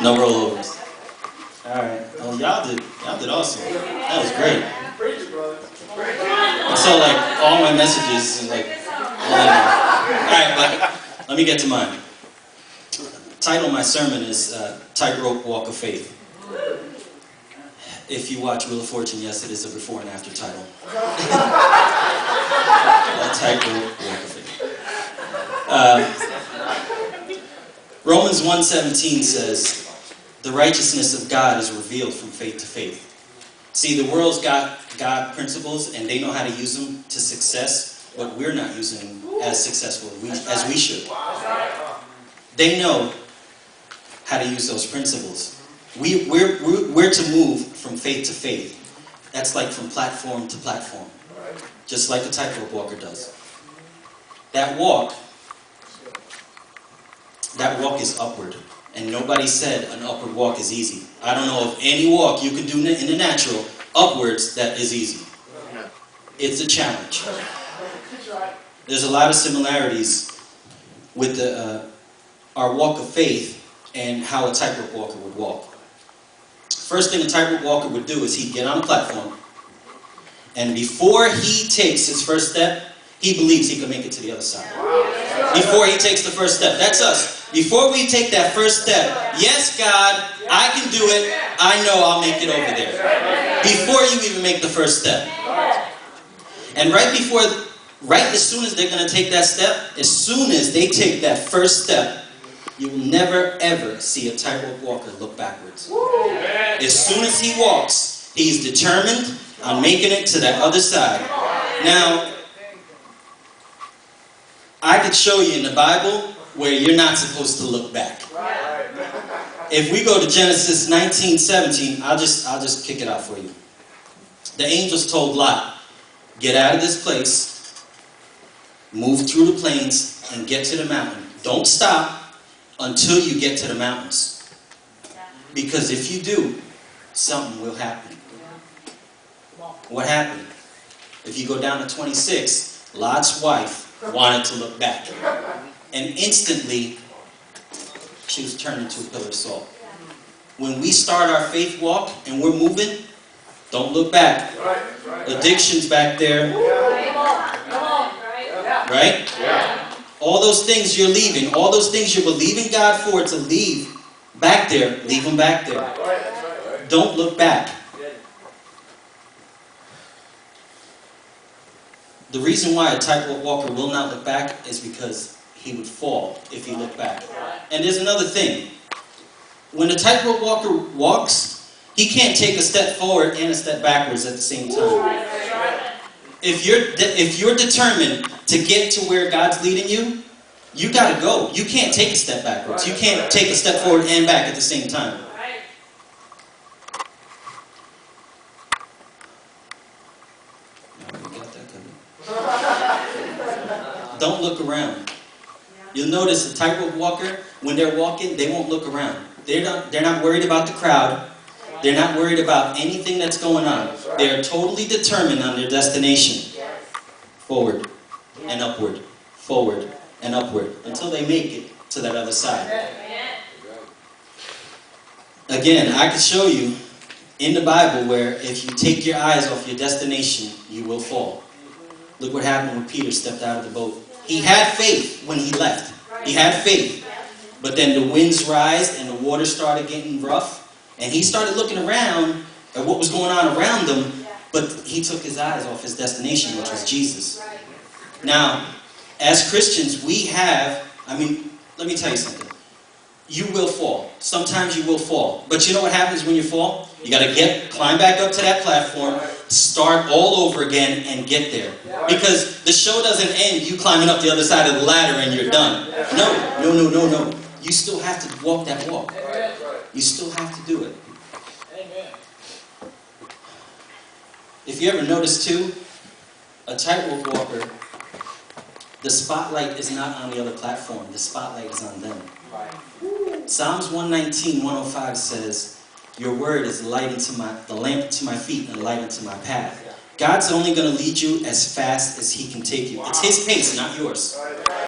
No rollovers. All right. Oh, y'all did awesome. That was great. So like all my messages and like. All right, but let me get to mine. The title of my sermon is Tightrope Walk of Faith. If you watch Wheel of Fortune, yes, it is a before and after title. Tightrope Walk of Faith. Romans 1:17 says, the righteousness of God is revealed from faith to faith. See, the world's got God principles, and they know how to use them to success, but we're not using them as successful as we should. They know how to use those principles. We're to move from faith to faith. That's like from platform to platform, just like the tightrope walker does. That walk is upward. And nobody said an upward walk is easy. I don't know of any walk you can do in the natural upwards that is easy. It's a challenge. There's a lot of similarities with our walk of faith and how a tightrope walker would walk. First thing a tightrope walker would do is he'd get on a platform, and before he takes his first step, he believes he can make it to the other side. Before he takes the first step. That's us. Before we take that first step, yes, God, I can do it. I know I'll make it over there. Before you even make the first step. And right as soon as they're going to take that step, as soon as they take that first step, you will never, ever see a tightrope walker look backwards. As soon as he walks, he's determined on making it to that other side. Now, I could show you in the Bible where you're not supposed to look back. If we go to Genesis 19:17, I'll just kick it out for you. The angels told Lot, get out of this place, move through the plains, and get to the mountain. Don't stop until you get to the mountains. Because if you do, something will happen. What happened? If you go down to 26, Lot's wife wanted to look back. And instantly, she was turned into a pillar of salt. When we start our faith walk and we're moving, don't look back. Addiction's back there. Right? All those things you're leaving, all those things you're believing God for to leave back there, leave them back there. Don't look back. The reason why a tightrope walker will not look back is because he would fall if he looked back. And there's another thing. When a tightrope walker walks, he can't take a step forward and a step backwards at the same time. If you're determined to get to where God's leading you, you got to go. You can't take a step backwards. You can't take a step forward and back at the same time. Don't look around. You'll notice a tightrope walker, when they're walking, they won't look around. They're not worried about the crowd. They're not worried about anything that's going on. They're totally determined on their destination. Forward and upward. Forward and upward. Until they make it to that other side. Again, I could show you in the Bible where if you take your eyes off your destination, you will fall. Look what happened when Peter stepped out of the boat. He had faith when he left. He had faith. But then the winds rise and the water started getting rough. And he started looking around at what was going on around him. But he took his eyes off his destination, which was Jesus. Now, as Christians, let me tell you something. You will fall. Sometimes you will fall. But you know what happens when you fall? You got to climb back up to that platform, start all over again, and get there. Because the show doesn't end you climbing up the other side of the ladder and you're done. No. You still have to walk that walk. You still have to do it. If you ever notice too, a tightrope walker, the spotlight is not on the other platform. The spotlight is on them. Psalms 119:105 says, your word is the lamp to my feet and a light unto my path. God's only going to lead you as fast as he can take you. It's his pace, not yours.